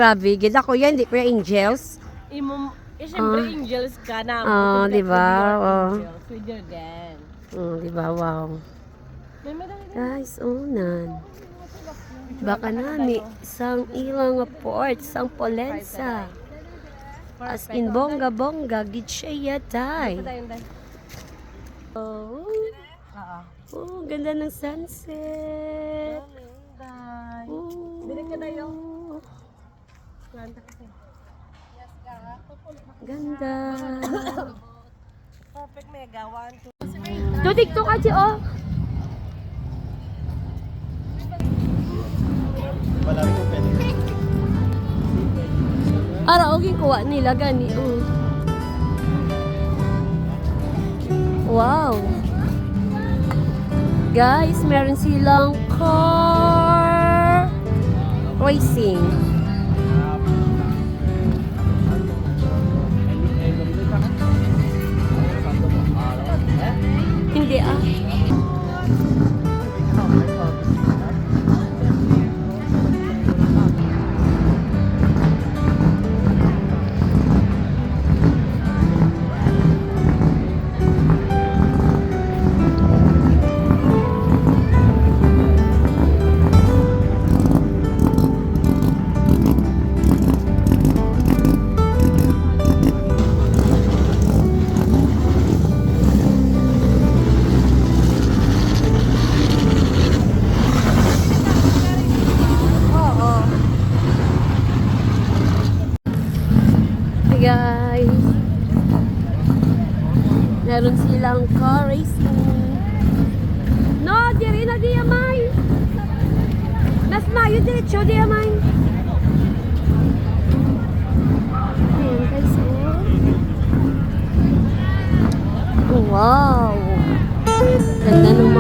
Grabe, gid ako yan, di Kuya Angels. Siyempre, angels ka na. Di ba? With your dance. Di ba? Wow. May madali na. Guys, unan. Baka nami, isang ilang port, isang Polensa. As in bongga-bongga, gid siya yatay. Oh, ganda ng sunset. Dili ka na yung Ganda. perfect mega. 1, 2. Tutik to ka, oh. Ara, oging kuha nila gani. Wow. Guys, meron silang car racing. Hindi guys. Meron silang car racing. No, diri na di amay. Mas mayo diretso di amay. Ayan guys, oh. Wow. Ganda ng